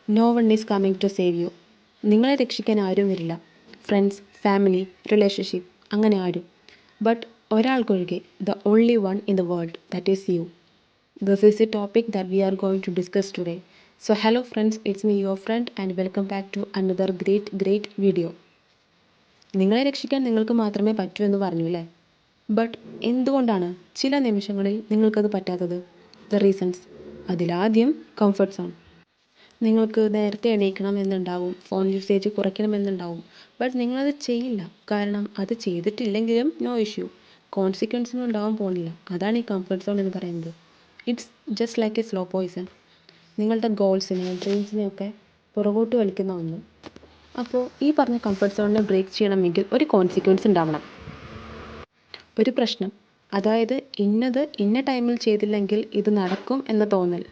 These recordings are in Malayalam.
No one is coming to save you. നിങ്ങളെ രക്ഷിക്കാൻ ആരും വരില്ല. ഫ്രണ്ട്സ്, ഫാമിലി, റിലേഷൻഷിപ്പ്, അങ്ങനെ ആരും. ബട്ട് ഒരാൾക്കൊഴികെ, the only one in the world, that is you. This is a topic that we are going to discuss today. So hello friends, it's me your friend and welcome back to another great video. നിങ്ങളെ രക്ഷിക്കാൻ നിങ്ങൾക്ക് മാത്രമേ പറ്റൂ എന്ന് പറഞ്ഞു അല്ലേ? ബട്ട് എന്തുകൊണ്ടാണ് ചില നിമിഷങ്ങളിൽ നിങ്ങൾക്കത് പറ്റാത്തത്? The reasons. അതിലാദ്യം കംഫർട്ട് സോൺ. നിങ്ങൾക്ക് നേരത്തെ എണീക്കണം എന്നുണ്ടാവും, ഫോൺ യൂസേജ് കുറയ്ക്കണമെന്നുണ്ടാവും. ബട്ട് നിങ്ങളത് ചെയ്യില്ല. കാരണം അത് ചെയ്തിട്ടില്ലെങ്കിലും നോ ഇഷ്യൂ, കോൺസിക്വൻസൊന്നും ഉണ്ടാവാൻ പോകുന്നില്ല. അതാണ് ഈ കംഫർട്ട് സോൺ എന്ന് പറയുന്നത്. It's just like A slow Poisson. നിങ്ങളുടെ ഗോൾസിനെ, ഡ്രീംസിനെയൊക്കെ പുറകോട്ട് വലിക്കുന്ന ഒന്ന്. അപ്പോൾ ഈ പറഞ്ഞ കംഫർട്ട് സോണിനെ ബ്രേക്ക് ചെയ്യണമെങ്കിൽ ഒരു കോൺസിക്വൻസ് ഉണ്ടാവണം. ഒരു പ്രശ്നം, അതായത് ഇന്നത് ഇന്ന ടൈമിൽ ചെയ്തില്ലെങ്കിൽ ഇത് നടക്കും എന്ന തോന്നൽ.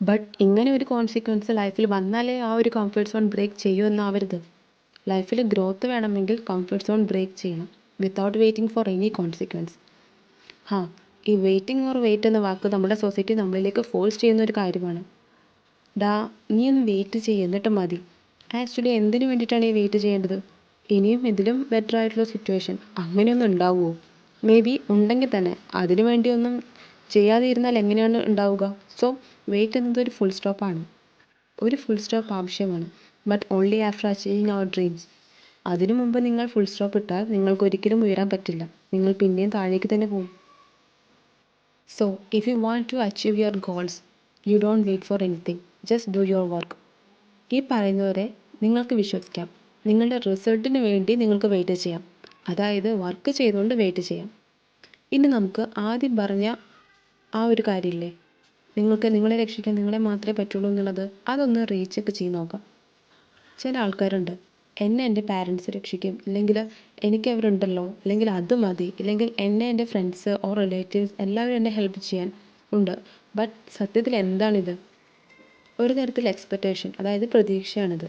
ബട്ട് ഇങ്ങനെ ഒരു കോൺസിക്വൻസ് ലൈഫിൽ വന്നാലേ ആ ഒരു കംഫർട്ട് സോൺ ബ്രേക്ക് ചെയ്യൂ എന്നാവരുത്. ലൈഫിൽ ഗ്രോത്ത് വേണമെങ്കിൽ കംഫർട്ട് സോൺ ബ്രേക്ക് ചെയ്യണം without waiting for any consequence. ഈ വെയിറ്റിംഗ് ഓർ വെയിറ്റ് എന്ന വാക്ക് നമ്മുടെ സൊസൈറ്റി നമ്മളിലേക്ക് ഫോഴ്സ് ചെയ്യുന്ന ഒരു കാര്യമാണ്. നീ ഒന്ന് വെയിറ്റ് ചെയ്യ് എന്നിട്ട് മതി. ആക്ച്വലി എന്തിനു വേണ്ടിയിട്ടാണ് ഈ വെയിറ്റ് ചെയ്യേണ്ടത്? ഇനിയും ഇതിലും ബെറ്റർ ആയിട്ടുള്ള സിറ്റുവേഷൻ അങ്ങനെയൊന്നും ഉണ്ടാവുമോ? മേ ബി ഉണ്ടെങ്കിൽ തന്നെ അതിനു വേണ്ടിയൊന്നും ചെയ്യാതെ ഇരുന്നാൽ എങ്ങനെയാണ് ഉണ്ടാവുക? സോ വെയിറ്റ് എന്നത് ഒരു ഫുൾ സ്റ്റോപ്പാണ്. ഒരു ഫുൾ സ്റ്റോപ്പ് ആവശ്യമാണ്. But only after achieving our dreams. അതിനു മുമ്പ് നിങ്ങൾ ഫുൾ സ്റ്റോപ്പ് ഇട്ടാൽ നിങ്ങൾക്ക് ഒരിക്കലും ഉയരാൻ പറ്റില്ല. നിങ്ങൾ പിന്നെയും താഴേക്ക് തന്നെ പോകും. So if you want to achieve your goals, you don't wait for anything, just do your work. ഈ പറയുന്നവരെ നിങ്ങൾക്ക് വിശ്വസിക്കാം. നിങ്ങളുടെ റിസൾട്ടിന് വേണ്ടി നിങ്ങൾക്ക് വെയിറ്റ് ചെയ്യാം. അതായത് വർക്ക് ചെയ്തുകൊണ്ട് വെയിറ്റ് ചെയ്യാം. ഇനി നമുക്ക് ആദ്യം പറഞ്ഞ ആ ഒരു കാര്യമില്ലേ, നിങ്ങളെ രക്ഷിക്കാൻ നിങ്ങളെ മാത്രമേ പറ്റുള്ളൂ എന്നുള്ളത്, അതൊന്ന് റീചെക്ക് ചെയ്ത് നോക്കാം. ചില ആൾക്കാരുണ്ട്, എന്നെ എൻ്റെ പാരൻസ് രക്ഷിക്കും, ഇല്ലെങ്കിൽ എനിക്ക് അവരുണ്ടല്ലോ, അല്ലെങ്കിൽ അത് മതി, ഇല്ലെങ്കിൽ എന്നെ എൻ്റെ ഫ്രണ്ട്സ് ഓർ റിലേറ്റീവ്സ് എല്ലാവരും എന്നെ ഹെൽപ്പ് ചെയ്യാൻ ഉണ്ട്. ബട്ട് സത്യത്തിൽ എന്താണിത്? ഒരു തരത്തിൽ എക്സ്പെക്റ്റേഷൻ, അതായത് പ്രതീക്ഷയാണിത്.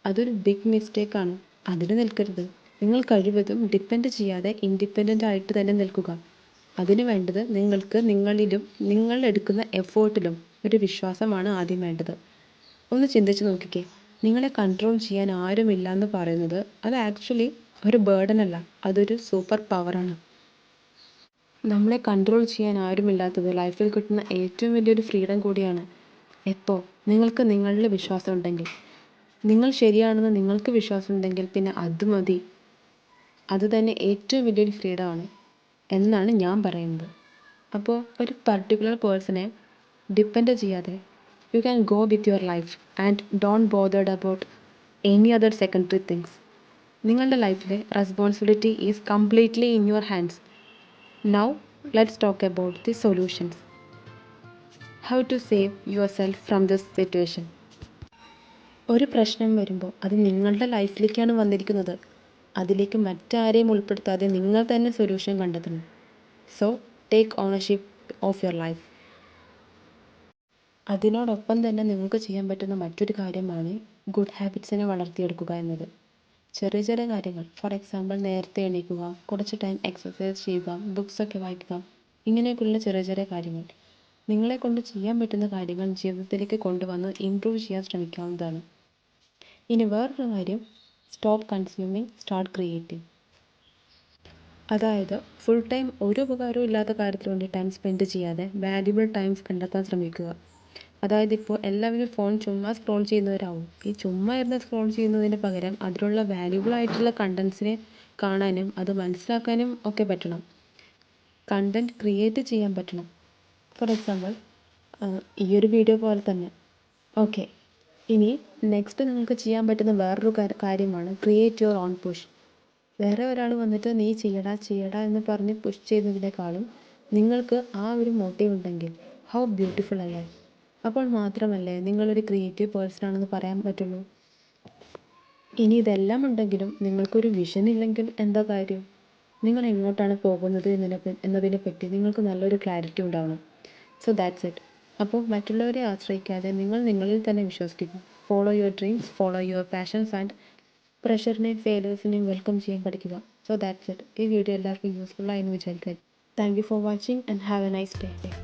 അതൊരു ബിഗ് മിസ്റ്റേക്കാണ്. അതിന് നിൽക്കരുത്. നിങ്ങൾ കഴിവതും ഡിപ്പെൻഡ് ചെയ്യാതെ ഇൻഡിപെൻഡൻ്റ് ആയിട്ട് തന്നെ നിൽക്കുക. അതിന് വേണ്ടത് നിങ്ങൾക്ക് നിങ്ങളിലും നിങ്ങൾ എടുക്കുന്ന എഫേർട്ടിലും ഒരു വിശ്വാസമാണ് ആദ്യം വേണ്ടത്. ഒന്ന് ചിന്തിച്ച് നോക്കിക്കേ, നിങ്ങളെ കൺട്രോൾ ചെയ്യാൻ ആരുമില്ല എന്ന് പറയുന്നത് അത് ആക്ച്വലി ഒരു ബേർഡൻ അല്ല, അതൊരു സൂപ്പർ പവറാണ്. നമ്മളെ കൺട്രോൾ ചെയ്യാൻ ആരുമില്ലാത്തത് ലൈഫിൽ കിട്ടുന്ന ഏറ്റവും വലിയൊരു ഫ്രീഡം കൂടിയാണ്. എപ്പോൾ നിങ്ങൾക്ക് നിങ്ങളിൽ വിശ്വാസം ഉണ്ടെങ്കിൽ, നിങ്ങൾ ശരിയാണെന്ന് നിങ്ങൾക്ക് വിശ്വാസം ഉണ്ടെങ്കിൽ പിന്നെ അത് മതി. അത് തന്നെ ഏറ്റവും വലിയൊരു ഫ്രീഡമാണ് എന്നാണ് ഞാൻ പറയുന്നത്. അപ്പോൾ ഒരു പർട്ടിക്കുലർ പേഴ്സണെ ഡിപ്പെൻഡ് ചെയ്യാതെ you can go with your life and don't bothered about any other secondary things. നിങ്ങളുടെ ലൈഫിലെ responsibility is completely in your hands. Now let's talk about the solutions. How to save yourself from this situation. ഒരു പ്രശ്നം വരുമ്പോൾ അത് നിങ്ങളുടെ ലൈഫിലേക്കാണ് വന്നിരിക്കുന്നത്. അതിലേക്ക് മറ്റാരെയും ഉൾപ്പെടുത്താതെ നിങ്ങൾ തന്നെ സൊല്യൂഷൻ കണ്ടെത്തണം. So take ownership of your life. അതിനോടൊപ്പം തന്നെ നിങ്ങൾക്ക് ചെയ്യാൻ പറ്റുന്ന മറ്റൊരു കാര്യമാണ് ഗുഡ് ഹാബിറ്റ്സിനെ വളർത്തിയെടുക്കുക എന്നത്. ചെറിയ ചെറിയ കാര്യങ്ങൾ, ഫോർ എക്സാമ്പിൾ നേരത്തെ എണീക്കുക, കുറച്ച് ടൈം എക്സസൈസ് ചെയ്യുക, ബുക്സൊക്കെ വായിക്കുക, ഇങ്ങനെയൊക്കെയുള്ള ചെറിയ ചെറിയ കാര്യങ്ങൾ, നിങ്ങളെ കൊണ്ട് ചെയ്യാൻ പറ്റുന്ന കാര്യങ്ങൾ ജീവിതത്തിലേക്ക് കൊണ്ടുവന്ന് ഇംപ്രൂവ് ചെയ്യാൻ ശ്രമിക്കാവുന്നതാണ്. ഇനി വേറൊരു കാര്യം, സ്റ്റോപ്പ് കൺസ്യൂമിങ്, സ്റ്റാർട്ട് ക്രിയേറ്റിംഗ്. അതായത് ഫുൾ ടൈം ഒരു ഉപകാരവും ഇല്ലാത്ത കാര്യത്തിന് വേണ്ടി ടൈം സ്പെൻഡ് ചെയ്യാതെ വാല്യുബിൾ ടൈംസ് കണ്ടെത്താൻ ശ്രമിക്കുക. അതായത് ഇപ്പോൾ എല്ലാവരും ഫോൺ ചുമ്മാ സ്ക്രോൾ ചെയ്യുന്നവരാവും. ഈ ചുമ്മാ ഇരുന്ന് സ്ക്രോൾ ചെയ്യുന്നതിന് പകരം അതിലുള്ള വാല്യുബിൾ ആയിട്ടുള്ള കണ്ടൻസിനെ കാണാനും അത് മനസ്സിലാക്കാനും ഒക്കെ പറ്റണം. കണ്ടൻറ് ക്രിയേറ്റ് ചെയ്യാൻ പറ്റണം. ഫോർ എക്സാമ്പിൾ ഈ ഒരു വീഡിയോ പോലെ തന്നെ. ഓക്കെ, ഇനി നെക്സ്റ്റ് നിങ്ങൾക്ക് ചെയ്യാൻ പറ്റുന്ന വേറൊരു കാര്യമാണ് ക്രിയേറ്റ് യുവർ ഓൺ പുഷ്. വേറെ ഒരാൾ വന്നിട്ട് നീ ചെയ്യടാ എന്ന് പറഞ്ഞ് പുഷ് ചെയ്യുന്നതിനേക്കാളും നിങ്ങൾക്ക് ആ ഒരു മോട്ടീവ് ഉണ്ടെങ്കിൽ ഹൗ ബ്യൂട്ടിഫുൾ അല്ലേ? അപ്പോൾ മാത്രമല്ലേ നിങ്ങളൊരു ക്രിയേറ്റീവ് പേഴ്സൺ ആണെന്ന് പറയാൻ പറ്റുള്ളൂ. ഇനി ഇതെല്ലാം ഉണ്ടെങ്കിലും നിങ്ങൾക്കൊരു വിഷൻ ഇല്ലെങ്കിൽ എന്താ കാര്യം? നിങ്ങൾ എങ്ങോട്ടാണ് പോകുന്നത് എന്നതിനെപ്പറ്റി നിങ്ങൾക്ക് നല്ലൊരു ക്ലാരിറ്റി ഉണ്ടാവണം. So that's it. അപ്പോൾ മറ്റുള്ളവരെ ആശ്രയിക്കാതെ നിങ്ങൾ നിങ്ങളിൽ തന്നെ വിശ്വസിക്കുക. Follow your dreams, follow your passions and പ്രഷറിനെയും ഫെയിലേഴ്സിനെയും വെൽക്കം ചെയ്യാൻ പഠിക്കുക. So that's it. ഈ വീഡിയോ എല്ലാവർക്കും യൂസ്ഫുൾ ആയെന്ന് വിചാരിക്കുക. Thank you for watching and have a nice day.